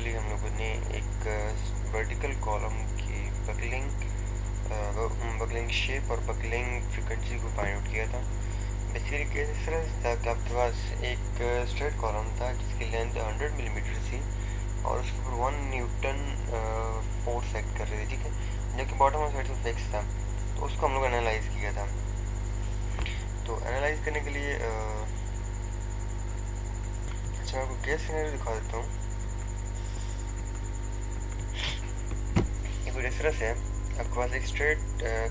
Basically हम लोगों ने एक वर्टिकल कॉलम की बकलिंग शेप और बकलिंग फ्रीक्वेंसी को फाइंड आउट किया था। बेसिकली केस इस तरह था कि आपके पास एक स्ट्रेट कॉलम था जिसकी लेंथ 100 मिलीमीटर थी और उसके ऊपर 1 न्यूटन फोर्स एक्ट कर रही थी, ठीक है, जो कि बॉटम ऑफ साइड से फिक्स था। तो उसको हम लोग एनालाइज किया था। तो एनालाइज करने के लिए अच्छा, मैं आपको केस सिनेरियो दिखा देता हूँ। इस तरह से आपके पास एक स्ट्रेट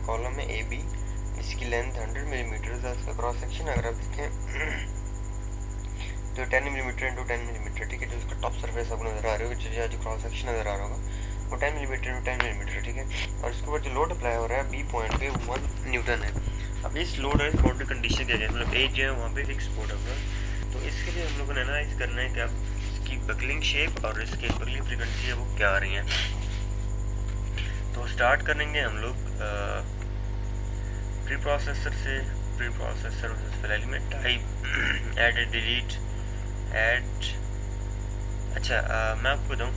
कॉलम है ए बी, इसकी लेंथ 100 मिलीमीटर है। उसका क्रॉस सेक्शन अगर आप देखें तो 10 मिलीमीटर इंटू 10 मिलीमीटर, ठीक है। जो उसका टॉप सरफेस आपको नजर आ रहा होगा, जो क्रॉस सेक्शन नजर आ रहा होगा वो 10 मिलीमीटर इंटू 10 मिलीमीटर, ठीक है। और इसके ऊपर जो लोड अप्लाई हो रहा है बी पॉइंट पे 1 न्यूटन है। अब इस लोड और इस बाउंड्री कंडीशन के अगेंस्ट, मतलब ए जो है वहाँ पे फिक्स लोड होगा। तो इसके लिए हम लोगों ने एनालाइज करना है कि अब इसकी बकलिंग शेप और इसकी बकलिंग फ्रीक्वेंसी है वो क्या आ रही है। तो स्टार्ट करेंगे हम लोग प्री प्रोसेसर से। प्री प्रोसेसर पहले element type add delete add. अच्छा, मैं आपको बताऊँ,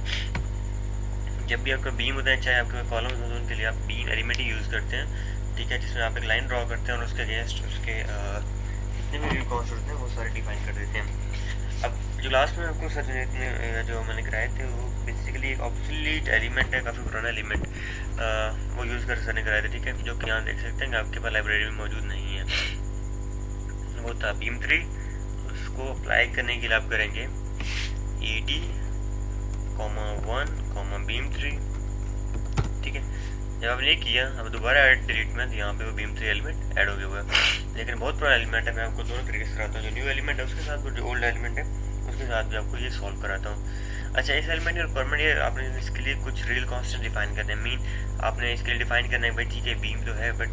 जब भी आपका बीम होता है, चाहे आपके कॉलम होते हैं, उनके लिए आप बीम एलिमेंट ही यूज़ करते हैं, ठीक है, जिसमें आप एक लाइन ड्रॉ करते हैं और उसके अगेंस्ट उसके जितने भी रियल कॉन्स्ट होते हैं वो सारे डिफाइन कर देते हैं। अब जो लास्ट में आपको सर जो मैंने कराए थे वो बेसिकली एक ऑब्सोलीट एलिमेंट है, काफ़ी पुराना एलिमेंट, वो यूज़ कर सर ने कराए थे, ठीक है, जो कि यहाँ देख सकते हैं कि आपके पास लाइब्रेरी में मौजूद नहीं है। वो था बीम 3। उसको अप्लाई करने के लिए आप करेंगे ED, 1, बीम 3, ठीक है। जब आपने ये किया, अब दोबारा ऐड डिलीट में, तो यहाँ पे वो बीम 3 एलिमेंट ऐड हो गया हुआ है। लेकिन बहुत पुराना एलिमेंट है, मैं आपको दोनों तरीके से कराता हूँ, जो न्यू एलिमेंट है उसके साथ और जो ओल्ड एलिमेंट है उसके साथ भी आपको ये सॉल्व कराता हूँ। अच्छा, इस एलिमेंट की रिक्वायरमेंट ये आपने इसके लिए कुछ रियल कॉन्स्टेंट डिफाइन करने हैं। मीन आपने इसके लिए डिफाइन करना है भाई, ठीक है, बीम तो है बट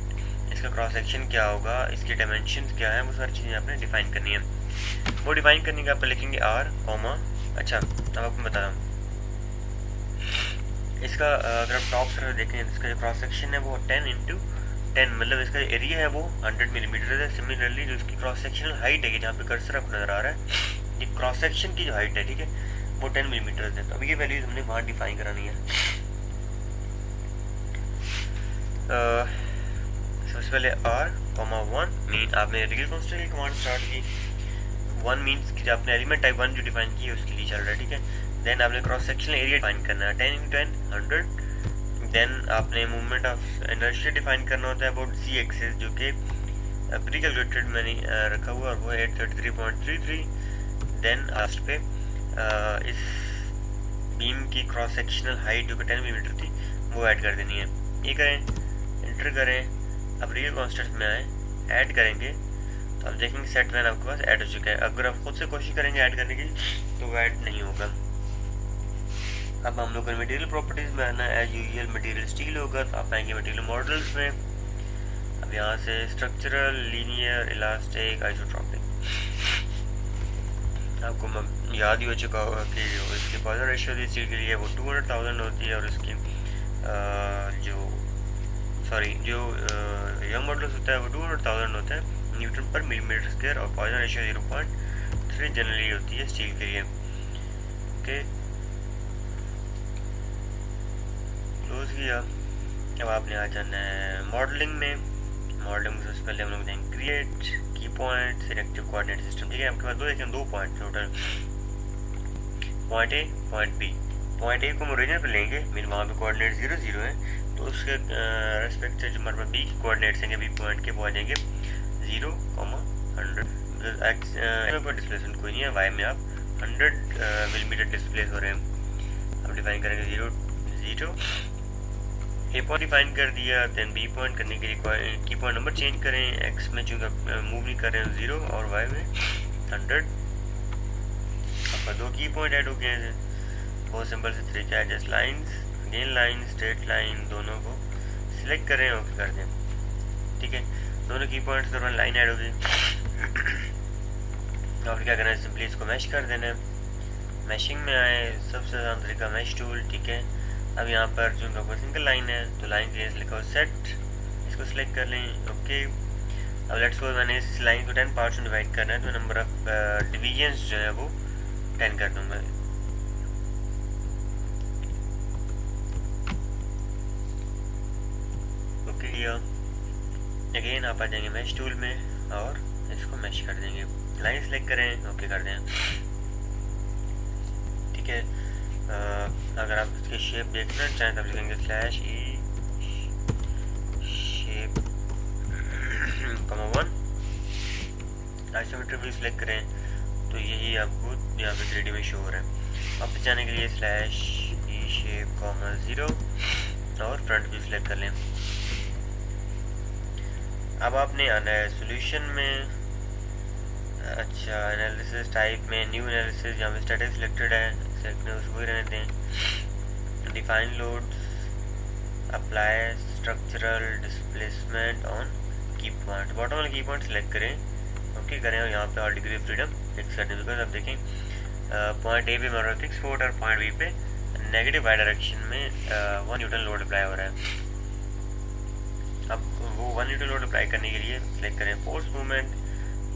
इसका क्रॉस सेक्शन क्या होगा, इसकी डायमेंशन क्या है, वो सारी चीज़ें आपने डिफाइन करनी है। वो डिफाइन करने के आप लिखेंगे R, अच्छा अब आपको बता रहा हूँ, इसका अगर आप टॉप से देखें, इसका जो क्रॉस सेक्शन है वो 10 इंटू 10, मतलब इसका एरिया है वो 100 मिलीमीटर है। सिमिलरली जो इसकी क्रॉस सेक्शनल हाइट है, जहाँ पे कर्सर आपको नजर आ रहा है, ये क्रॉस सेक्शन की जो हाइट है, ठीक है, वो 10 मिलीमीटर है। तो अब ये वैल्यूज हमने वहाँ डिफाइन करानी है। सबसे पहले R, 1 मीन आपने रियल कॉन्स्टेंट की कमांड स्टार्ट की। 1 मीन्स कि आपने एलिमेंट टाइप 1 जो डिफाइन की है उसके लिए चल रहा है, ठीक है। देन आपने क्रॉस सेक्शनल एरिया डिफाइन करना है 10 इंटू 10, 100। देन आपने मूवमेंट ऑफ इनर्शिया डिफाइन करना होता है अबाउट C एक्सिस, जो कि प्री कैलकुलेटेड मैंने रखा हुआ और वो है 833.33। देन लास्ट पे इस बीम की क्रॉस सेक्शनल हाइट जो कि 10 मिलीमीटर थी वो ऐड कर देनी है। ये करें, एंटर करें, अब रियल कॉन्स्टेंट में आए, ऐड करेंगे, तो आप देखेंगे सेट वैन आपके पास ऐड हो चुका है। अगर आप खुद से कोशिश करेंगे ऐड करने की तो वो ऐड नहीं होगा। अब हम लोग मटेरियल प्रॉपर्टीज में आना है। एज यूजुअल मटेरियल स्टील होगा, तो आप आएंगे मटेरियल मॉडल्स में। अब यहाँ से स्ट्रक्चरल, लीनियर, इलास्टिक, आइसोट्रॉपिक। आपको याद ही हो चुका होगा कि जो इसकी पॉइजन रेशियो थी स्टील के लिए वो 200,000 होती है, और इसकी जो यंग मॉडल्स होता है वो 200,000 होता है न्यूटन पर मिलीमीटर स्क्वायर, और पॉइजन रेशियो 0.3 जनरली होती है स्टील के लिए। ओके, क्लोज किया। अब आपने आ जाना है मॉडलिंग में। मॉडलिंग में सबसे पहले हम लोग देंगे क्रिएट की पॉइंट सिलेक्टिव कोऑर्डिनेट सिस्टम, ठीक है। आपके पास दो point total, point A, point B. Point A को हम ओरिजिनल पे लेंगे, मीन वहाँ पे कोऑर्डिनेट 0 0 है, तो उसके रेस्पेक्ट से जो हमारे पास बी की कोऑर्डिनेट्स हैं, बी पॉइंट के वो आ जाएंगे 0, 100। एक्स में कोई डिस्प्लेसमेंट कोई नहीं है, वाई में आप 100 मिलीमीटर डिस्प्लेस हो रहे हैं। अब डिफाइन करेंगे 0 0। ए पॉइंट डिफाइन कर दिया। देन बी पॉइंट करने के लिए की पॉइंट नंबर चेंज करें। एक्स में चूँकि मूव नहीं कर रहे हैं 0, और वाई में 100। आपका 2 की पॉइंट ऐड हो गए हैं। बहुत सिंपल से तरीका है, just lines, again line, straight line, दोनों को सिलेक्ट करें, ओके कर दें, ठीक है। दोनों की पॉइंट्स दौरान लाइन ऐड हो गई। आपने क्या करना है, सिंपली इसको मैश कर देना है। मैशिंग में आए, सबसे आसान तरीका मैश टूल, ठीक है। अब यहाँ पर जो आपका सिंगल लाइन है तो लाइन के लिए लिखा हो सेट, इसको सिलेक्ट कर लें, ओके। अब लेट्स सपोज मैंने इस लाइन को 10 पार्ट्स में डिवाइड करना है, तो नंबर ऑफ डिवीजन्स जो है वो 10 कर दूँगा। अगेन आप आ जाएंगे मैश टूल में और इसको मैश कर देंगे, लाइन सेलेक्ट करें, ओके कर दें, ठीक है। अगर आप इसकी शेप देखना चाहें तब लिखेंगे slash E shape comma 1, isometric view select करें तो यही आपको यहाँ पे 3D में शो हो रहा है। वापस जाने के लिए स्लैश ई शेप कॉमा 0 और फ्रंट व्यू सेलेक्ट कर लें। अब आपने आना है सॉल्यूशन में, अच्छा एनालिसिस टाइप में न्यू एनालिसिस, यहाँ पे स्टैटिक सिलेक्टेड है, सेलेक्ट उसको ही रहने दें। Define loads, apply structural displacement on की पॉइंट, बॉटम वाले की पॉइंट सेलेक्ट करें, ओके करें और यहाँ पे और डिग्री ऑफ फ्रीडम फिक्स कर दें। बिकॉज आप देखें पॉइंट ए पे हमारा फिक्स फोर्ट और पॉइंट बी पे नेगेटिव वाई डायरेक्शन में 1 न्यूटन लोड अप्लाई हो रहा है। अब वो 1 न्यूटन लोड अप्लाई करने के लिए सेलेक्ट करें फोर्स मूवमेंट,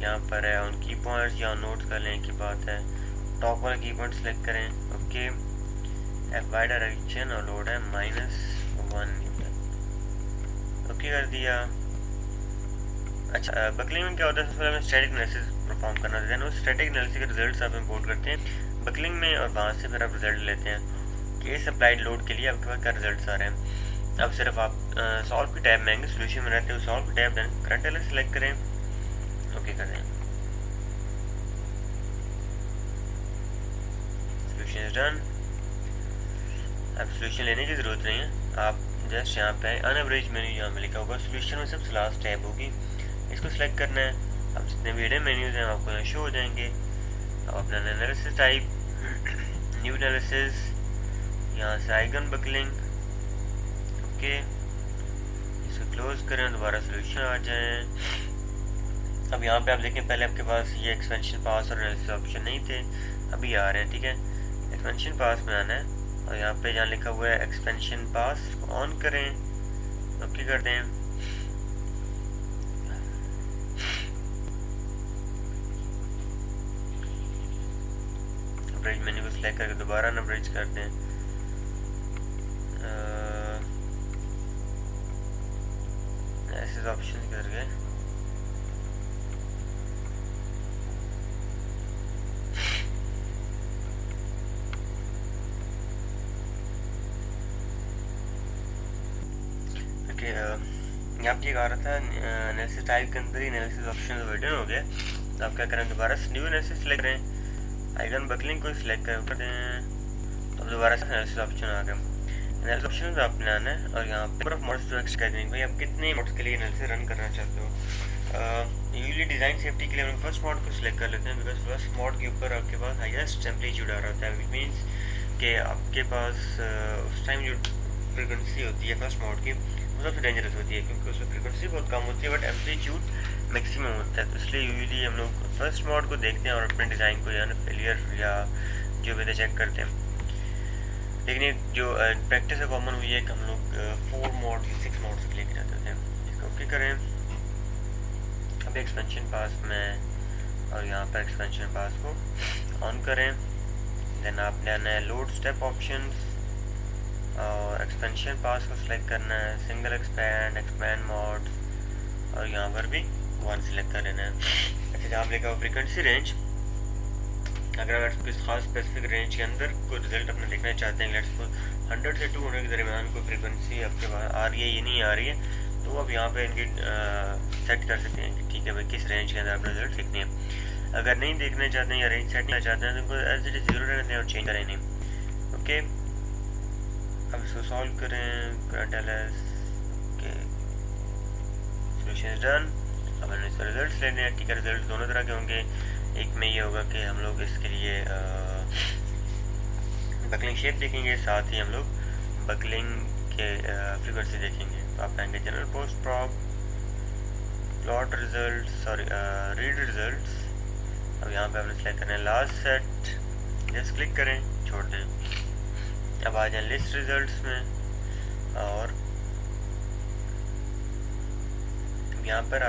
यहाँ पर है उन की पॉइंट्स, यहाँ नोट कर लें की बात है। टॉप वाला की पॉइंट सेलेक्ट करें, ओके एफ वाई डायरेक्शन और लोड है -1 न्यूटन, ओके कर दिया। अच्छा बकलिंग में क्या होता है, सबसे पहले हमें स्टैटिक एनालिसिस परफॉर्म करना देते हैं, उस स्टैटिक एनालिसिस के रिजल्ट्स आप इंपोर्ट करते हैं बकलिंग में और वहाँ से फिर आप रिजल्ट लेते हैं कि इस अप्लाइड लोड के लिए आपके पास क्या रिजल्ट्स आ रहे हैं। अब सिर्फ आप सॉल्व की टैब में आएंगे, सोल्यूशन में रहते हैं सॉल्व की tab, then current analysis select करें, ओके कर दें, सोल्यूशन इज डन। अब सोल्यूशन लेने की ज़रूरत नहीं है, आप जस्ट यहाँ पे अनएवरेज मेन्यू यहाँ पे लिखा होगा, सोल्यूशन में सबसे लास्ट टैब होगी, इसको सिलेक्ट करना है। अब जितने भी हिडन मेन्यूज हैं आपको यहाँ शो हो जाएंगे। अब अपना एनालिसिस टाइप न्यू एनालिसिस, यहाँ से आइगन बकलिंग, ओके इसको क्लोज करें, दोबारा सोल्यूशन आ जाए। अब यहाँ पे आप देखें पहले आपके पास ये एक्सपेंशन पास और एनालिसिस ऑप्शन नहीं थे, अभी आ रहे हैं, ठीक है। एक्सपेंशन पास में आना है और यहाँ पे जहाँ लिखा हुआ है एक्सपेंशन पास को ऑन करें, ओके कर दें। ब्रिज मेन्यू को सिलेक्ट करके दोबारा ना ब्रिज कर दें। ऐसे ऑप्शन कर गए, यहाँ पे आ रहा था एनालिसिस टाइप के अंदर ही एनालिसिस ऑप्शन हिडन हो गया। तो आप क्या करें, दोबारा न्यू एनालिसिस सेलेक्ट करें, आइकन बकलिंग को सिलेक्ट कर दें, तो दोबारा से एनालिसिस ऑप्शन आ गया। एनालिसिस ऑप्शन पे आपने आना है और यहाँ पे ऑफ मोड्स टू एक्सट्रैक्ट करेंगे, भाई आप कितने मोड्स के लिए एनालिसिस रन करना चाहते हो। यूजली डिज़ाइन सेफ्टी के लिए हम फर्स्ट मोड को सिलेक्ट कर लेते हैं, बिकॉज फर्स्ट मोड के ऊपर आपके पास हाईएस्ट एम्पलीट्यूड आ रहा है, विच मीन्स कि आपके पास उस टाइम जो फ्रिक्वेंसी होती है फर्स्ट मोड की वो सबसे डेंजरस होती है, क्योंकि उसमें फ्रिक्वेंसी बहुत कम होती है बट एम्पलीट्यूड मैक्सिमम होता है। तो इसलिए यूजली हम लोग फर्स्ट मोड को देखते हैं और अपने डिज़ाइन को या फेलियर या जो भी चेक करते हैं। लेकिन एक जो प्रैक्टिस है कॉमन हुई है कि हम लोग 4 मोड या 6 मोड से क्लिक करते थे। इसको ओके करें, अब एक्सपेंशन पास में और यहाँ पर एक्सपेंशन पास को ऑन करें, देन आपने आना है लोड स्टेप ऑप्शंस और एक्सपेंशन पास को सिलेक्ट करना है, सिंगल एक्सपैंड, एक्सपैंड मोड और यहाँ पर भी 1 सिलेक्ट कर लेना है। अच्छा जहाँ लिखा हुआ फ्रीक्वेंसी रेंज, अगर आप किस खास स्पेसिफिक रेंज के अंदर कोई रिजल्ट अपना देखना चाहते हैं, लेट्स सपोज 100 से 200 के दरमियान कोई फ्रीक्वेंसी आपके पास आ रही है या नहीं आ रही है, तो आप यहाँ पे इनकी सेट कर सकते हैं कि ठीक है भाई किस रेंज के अंदर आप रिजल्ट देखने हैं। अगर नहीं देखना चाहते हैं या रेंज सेट करना चाहते हैं तो एज इट इज 0 रहने दें और चेंज करें नहीं, ओके। अब इसको सॉल्व करें, करंट एनालिसिस के सोल्यूशन डन। अब हमने इसका रिजल्ट लेने हैं, ठीक है। रिजल्ट दोनों तरह के होंगे, एक में ये होगा कि हम लोग इसके लिए बकलिंग शेप देखेंगे, साथ ही हम लोग बकलिंग के फ्रीक्वेंसी देखेंगे। तो आप आएंगे general post prop, plot result, sorry read results. अब यहाँ पे हमने सेलेक्ट करना है लास्ट सेट, जस्ट क्लिक करें, छोड़ दें। अब आ जाए लिस्ट रिजल्ट्स में और यहाँ पर आप